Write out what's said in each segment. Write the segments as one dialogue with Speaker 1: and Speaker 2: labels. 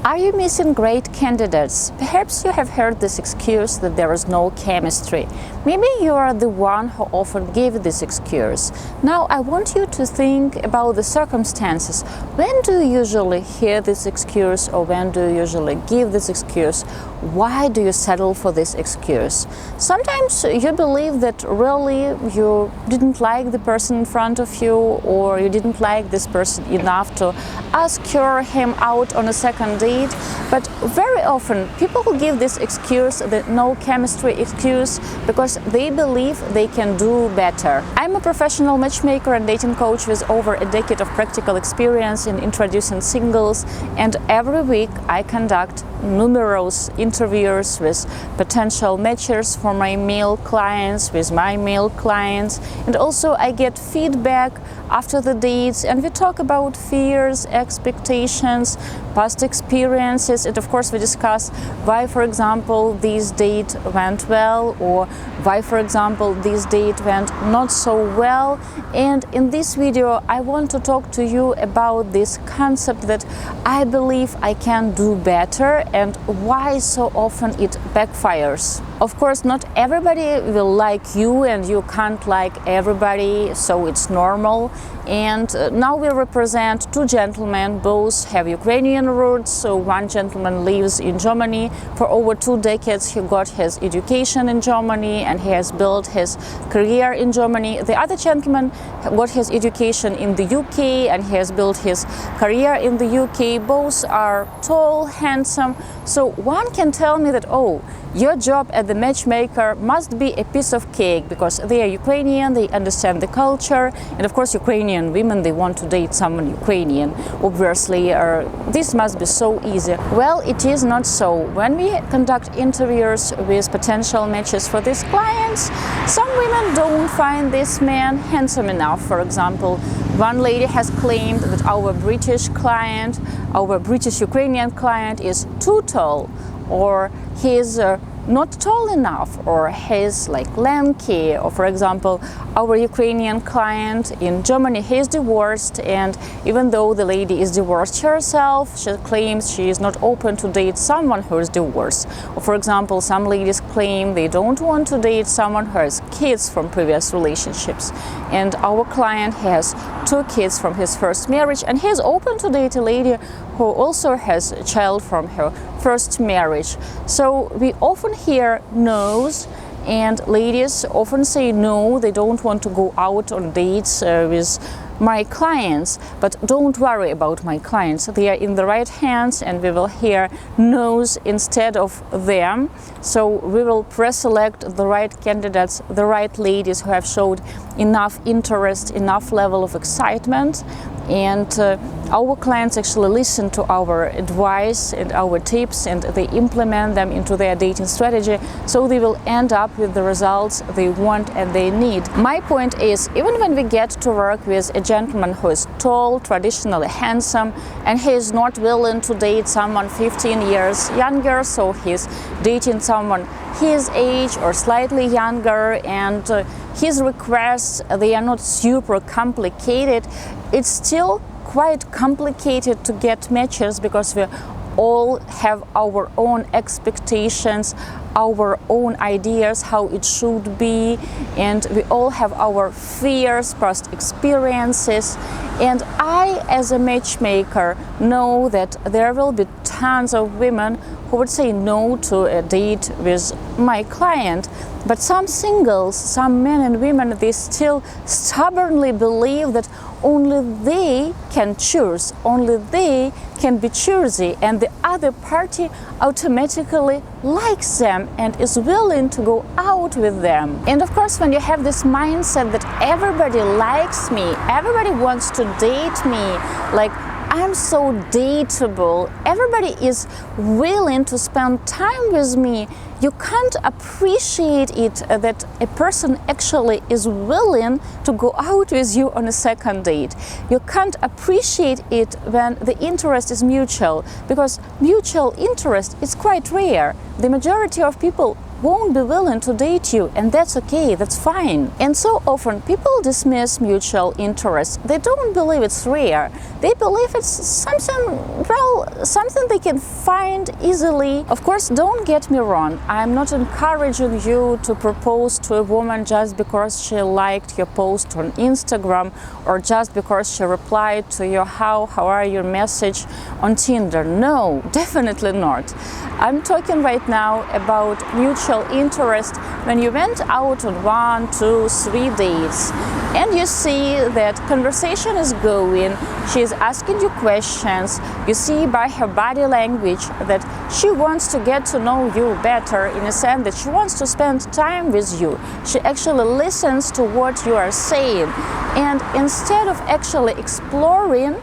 Speaker 1: Are you missing great candidates? Perhaps you have heard this excuse that there is no chemistry. Maybe you are the one who often give this excuse. Now I want you to think about the circumstances. When do you usually hear this excuse, or when do you usually give this excuse? Why do you settle for this excuse? Sometimes you believe that really you didn't like the person in front of you, or you didn't like this person enough to ask her or him out on a second date. But very often people who give this excuse, the no chemistry excuse, because they believe they can do better. I'm a professional matchmaker and dating coach with over a decade of practical experience in introducing singles, and every week I conduct numerous interviews with potential matchers for my male clients, with my male clients, and also I get feedback after the dates, and we talk about fears, expectations, past experiences, and of course we discuss why, for example, this date went well, or why, for example, this date went not so well. And in this video I want to talk to you about this concept that I believe I can do better and why so often it backfires. Of course, not everybody will like you, and you can't like everybody, so it's normal. And now we represent two gentlemen, both have Ukrainian roots. So one gentleman lives in Germany for over 2 decades. He got his education in Germany and he has built his career in Germany. The other gentleman got his education in the UK and he has built his career in the UK. Both are tall, handsome. So one can tell me that, oh, your job as the matchmaker must be a piece of cake because they are Ukrainian, they understand the culture, and of course Ukrainian women, they want to date someone Ukrainian. Obviously, this must be so easy. Well, it is not so. When we conduct interviews with potential matches for these clients, some women don't find this man handsome enough. For example, one lady has claimed that our British client, our British Ukrainian client is too tall, or he's not tall enough, or he's like lanky, or for example our Ukrainian client in Germany, he's divorced, and even though the lady is divorced herself, she claims she is not open to date someone who is divorced. Or for example, some ladies claim they don't want to date someone who has kids from previous relationships, and our client has 2 kids from his first marriage, and he's open to date a lady who also has a child from her first marriage. So we often hear no's, and ladies often say no, they don't want to go out on dates with my clients. But don't worry about my clients, they are in the right hands, and we will hear no's instead of them. So we will pre-select the right candidates, the right ladies who have showed enough interest, enough level of excitement, and our clients actually listen to our advice and our tips, and they implement them into their dating strategy, so they will end up with the results they want and they need. My point is, even when we get to work with a gentleman who is tall, traditionally handsome, and he is not willing to date someone 15 years younger, so he's dating someone his age or slightly younger, and his requests, they are not super complicated, it's still quite complicated to get matches because we all have our own expectations, our own ideas how it should be, and we all have our fears, past experiences. And I, as a matchmaker, know that there will be tons of women who would say no to a date with my client. But some singles, some men and women, they still stubbornly believe that only they can choose, only they can be choosy, and the other party automatically likes them and is willing to go out with them. And of course, when you have this mindset that everybody likes me, everybody wants to date me, like I'm so dateable, everybody is willing to spend time with me, you can't appreciate it that a person actually is willing to go out with you on a second date. You can't appreciate it when the interest is mutual, because mutual interest is quite rare. The majority of people won't be willing to date you, and that's okay, that's fine. And so often people dismiss mutual interest. They don't believe it's rare. They believe it's something they can find easily. Of course, don't get me wrong, I'm not encouraging you to propose to a woman just because she liked your post on Instagram or just because she replied to your how are you message on Tinder. No, definitely not. I'm talking right now about mutual interest when you went out on 1, 2, 3 dates and you see that conversation is going, she is asking you questions, you see by her body language that she wants to get to know you better, in a sense that she wants to spend time with you. She actually listens to what you are saying, and instead of actually exploring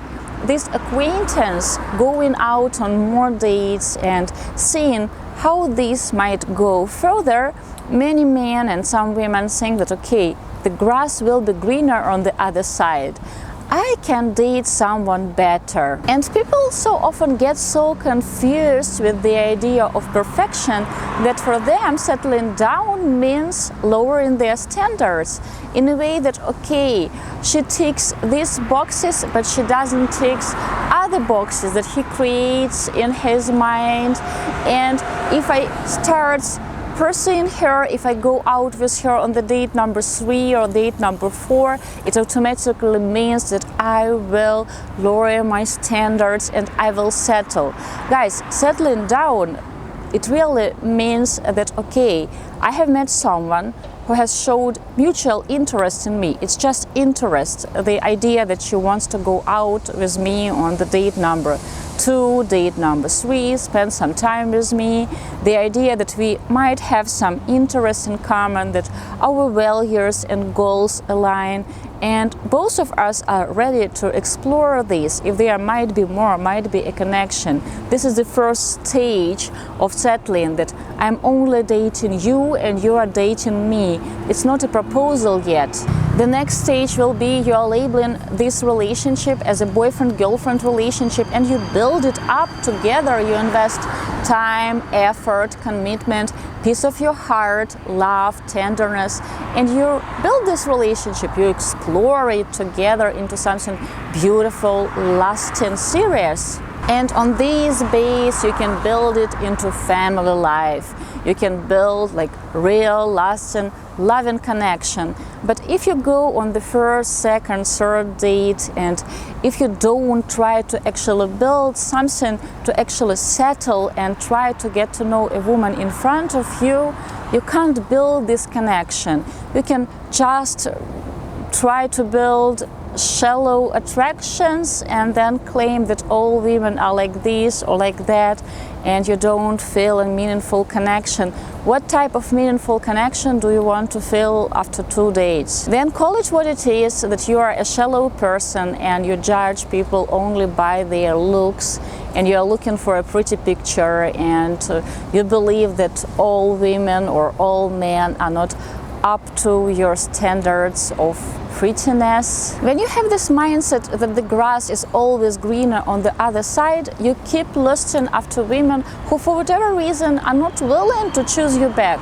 Speaker 1: this acquaintance, going out on more dates and seeing how this might go further, many men and some women think that okay, the grass will be greener on the other side. I can date someone better. And people so often get so confused with the idea of perfection that for them settling down means lowering their standards in a way that okay, she ticks these boxes but she doesn't tick other boxes that he creates in his mind. And if I start pursuing her, if I go out with her on the date number 3 or date number 4, it automatically means that I will lower my standards and I will settle. Guys, settling down, it really means that okay, I have met someone who has showed mutual interest in me. It's just interest, the idea that she wants to go out with me on the date number 2, date number 3, spend some time with me, the idea that we might have some interest in common, that our values and goals align, and both of us are ready to explore this. If there might be more, might be a connection. This is the first stage of settling, that I'm only dating you and you are dating me. It's not a proposal yet. The next stage will be you are labeling this relationship as a boyfriend-girlfriend relationship and you build it up together. You invest time, effort, commitment, piece of your heart, love, tenderness, and you build this relationship. You explore it together into something beautiful, lasting, serious. And on this base, you can build it into family life. You can build like real, lasting, loving connection. But if you go on the first, second, third date, and if you don't try to actually build something to actually settle and try to get to know a woman in front of you, you can't build this connection. You can just try to build shallow attractions and then claim that all women are like this or like that, and you don't feel a meaningful connection. What type of meaningful connection do you want to feel after 2 dates? Then call it what it is, that you are a shallow person and you judge people only by their looks, and you are looking for a pretty picture, and you believe that all women or all men are not up to your standards of prettiness. When you have this mindset that the grass is always greener on the other side, you keep lusting after women who for whatever reason are not willing to choose you back.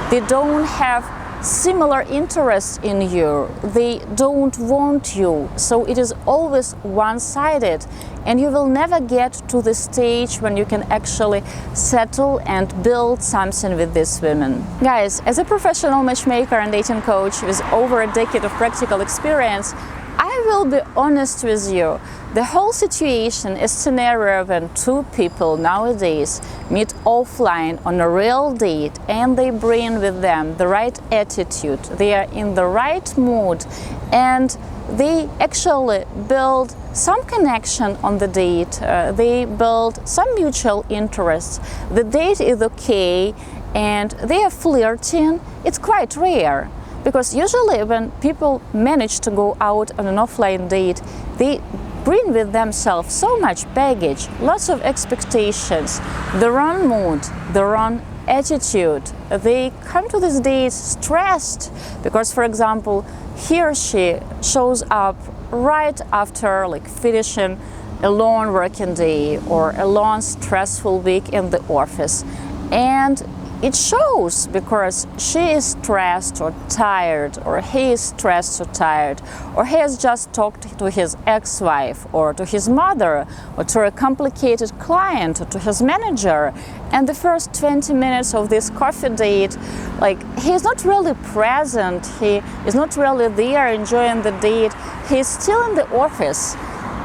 Speaker 1: They don't have similar interests in you, they don't want you, so it is always one-sided, and you will never get to the stage when you can actually settle and build something with these women. Guys, as a professional matchmaker and dating coach with over a decade of practical experience, I will be honest with you. The whole situation is a scenario when two people nowadays meet offline on a real date and they bring with them the right attitude, they are in the right mood, and they actually build some connection on the date, they build some mutual interests, the date is okay, and they are flirting. It's quite rare. Because usually when people manage to go out on an offline date, they bring with themselves so much baggage, lots of expectations, the wrong mood, the wrong attitude. They come to this date stressed because, for example, he or she shows up right after finishing a long working day or a long stressful week in the office, and it shows because she is stressed or tired, or he is stressed or tired, or he has just talked to his ex-wife or to his mother or to a complicated client or to his manager, and the first 20 minutes of this coffee date, like, he's not really present, he is not really there enjoying the date, he's still in the office,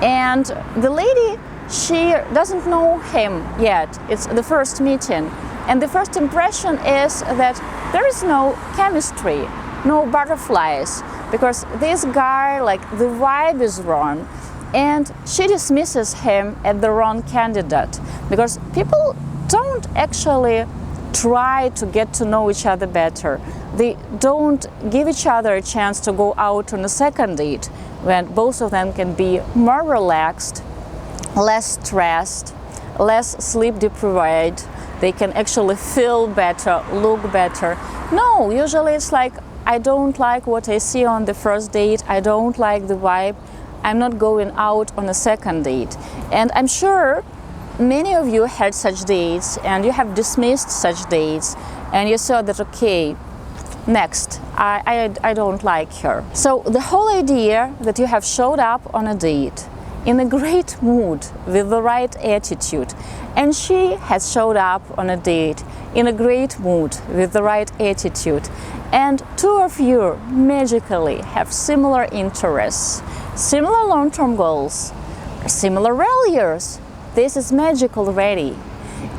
Speaker 1: and the lady, she doesn't know him yet. It's the first meeting. And the first impression is that there is no chemistry, no butterflies, because this guy, like, the vibe is wrong, and she dismisses him as the wrong candidate, because people don't actually try to get to know each other better. They don't give each other a chance to go out on a second date when both of them can be more relaxed, less stressed, less sleep deprived. They can actually feel better, look better. No, usually it's like, I don't like what I see on the first date, I don't like the vibe, I'm not going out on a second date. And I'm sure many of you had such dates and you have dismissed such dates and you saw that, okay, next, I don't like her. So the whole idea that you have showed up on a date in a great mood with the right attitude, and she has showed up on a date in a great mood with the right attitude, and two of you magically have similar interests, similar long-term goals, similar values. This is magic already.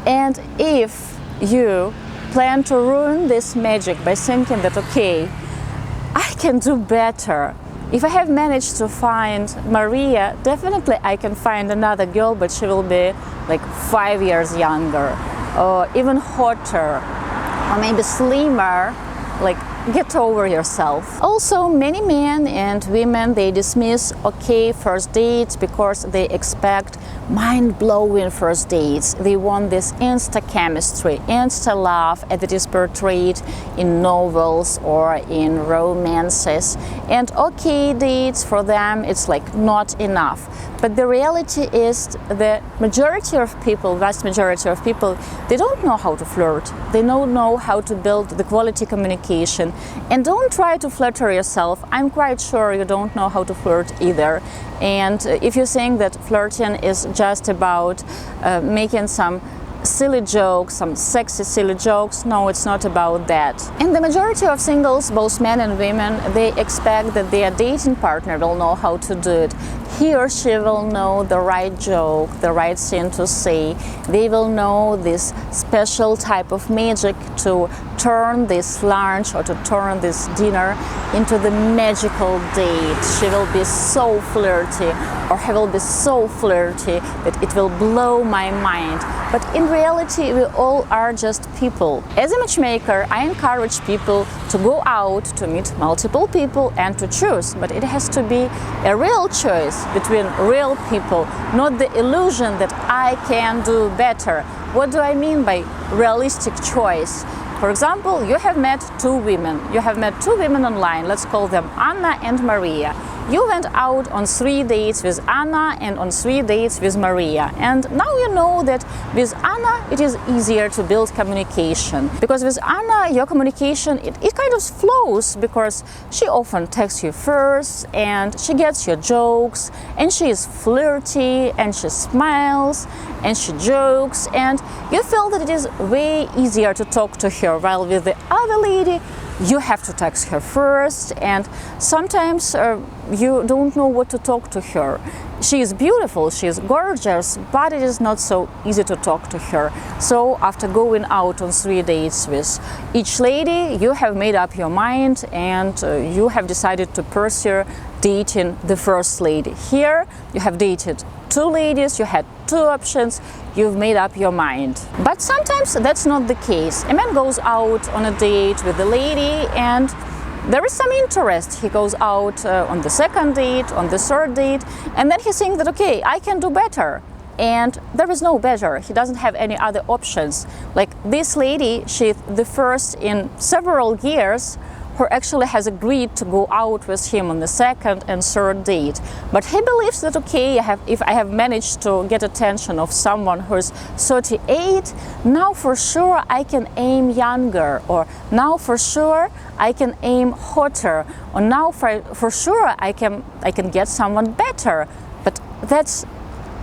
Speaker 1: And if you plan to ruin this magic by thinking that, okay, I can do better, if I have managed to find Maria, definitely I can find another girl, but she will be like 5 years younger, or even hotter, or maybe slimmer. Like, get over yourself. Also, many men and women, they dismiss okay first dates because they expect mind-blowing first dates. They want this insta-chemistry, insta-love as it is portrayed in novels or in romances. And okay dates for them, it's like not enough. But the reality is the majority of people, vast majority of people, they don't know how to flirt. They don't know how to build the quality communication. And don't try to flatter yourself. I'm quite sure you don't know how to flirt either. And if you think that flirting is just about making some silly jokes, some sexy silly jokes, no, it's not about that. And the majority of singles, both men and women, they expect that their dating partner will know how to do it. He or she will know the right joke, the right thing to say. They will know this special type of magic to turn this lunch or to turn this dinner into the magical date. She will be so flirty, or he will be so flirty that it will blow my mind. But in reality, we all are just people. As a matchmaker, I encourage people to go out, to meet multiple people and to choose. But it has to be a real choice between real people, not the illusion that I can do better. What do I mean by realistic choice? For example, you have met two women. You have met two women online. Let's call them Anna and Maria. You went out on 3 dates with Anna and on 3 dates with Maria. And now you know that with Anna it is easier to build communication. Because with Anna, your communication, it kind of flows, because she often texts you first and she gets your jokes and she is flirty and she smiles and she jokes, and you feel that it is way easier to talk to her. While with the other lady, you have to text her first, and sometimes you don't know what to talk to her. She is beautiful, she is gorgeous, but it is not so easy to talk to her. So after going out on 3 dates with each lady, you have made up your mind and you have decided to pursue dating the first lady. Here you have dated 2 ladies, you had 2 options, you've made up your mind. But sometimes that's not the case. A man goes out on a date with a lady and there is some interest. He goes out on the 2nd date, on the 3rd date, and then he thinks that, okay, I can do better. And there is no better. He doesn't have any other options. Like this lady, she's the first in several years who actually has agreed to go out with him on the second and third date. But he believes that, okay, if I have managed to get attention of someone who is 38, now for sure I can aim younger, or now for sure I can aim hotter, or now for sure I can get someone better. But that's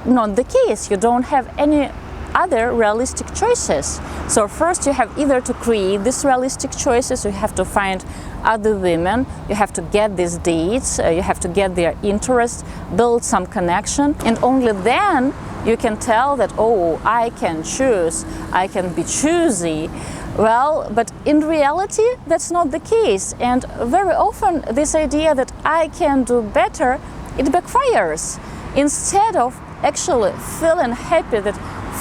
Speaker 1: not the case. You don't have any other realistic choices. So first you have either to create these realistic choices, you have to find other women, you have to get these dates, you have to get their interest, build some connection, and only then you can tell that, oh, I can choose, I can be choosy. Well, but in reality, that's not the case. And very often this idea that I can do better, it backfires. Instead of actually feeling happy that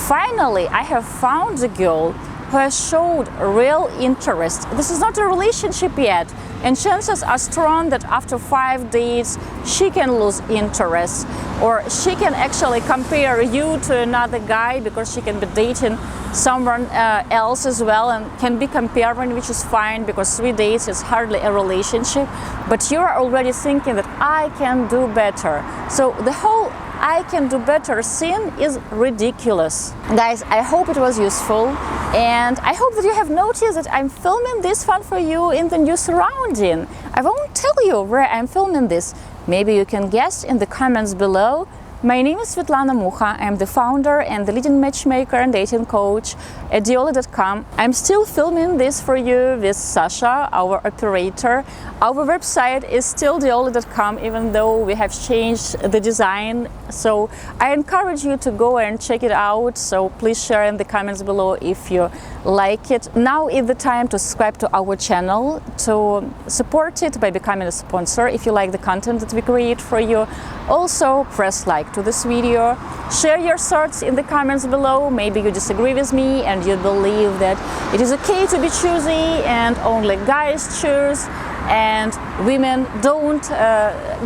Speaker 1: finally I have found a girl who has showed real interest. This is not a relationship yet, and chances are strong that after 5 dates she can lose interest, or she can actually compare you to another guy because she can be dating someone else as well and can be comparing, which is fine because 3 dates is hardly a relationship. But you are already thinking that I can do better. So the whole I can do better scene is ridiculous. Guys, I hope it was useful, and I hope that you have noticed that I'm filming this one for you in the new surrounding. I won't tell you where I'm filming this. Maybe you can guess in the comments below. My name is Svetlana Mucha. I'm the founder and the leading matchmaker and dating coach at Diolli.com. I'm still filming this for you with Sasha, our operator. Our website is still Diolli.com, even though we have changed the design. So I encourage you to go and check it out. So please share in the comments below if you like it. Now is the time to subscribe to our channel, to support it by becoming a sponsor if you like the content that we create for you. Also, press like to this video, share your thoughts in the comments below. Maybe you disagree with me and you believe that it is okay to be choosy and only guys choose and women don't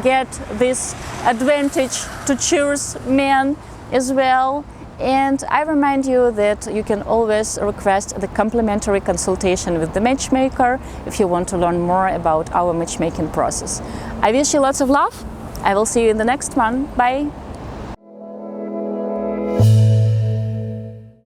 Speaker 1: get this advantage to choose men as well. And I remind you that you can always request the complimentary consultation with the matchmaker if you want to learn more about our matchmaking process. I wish you lots of love. I will see you in the next one. Bye.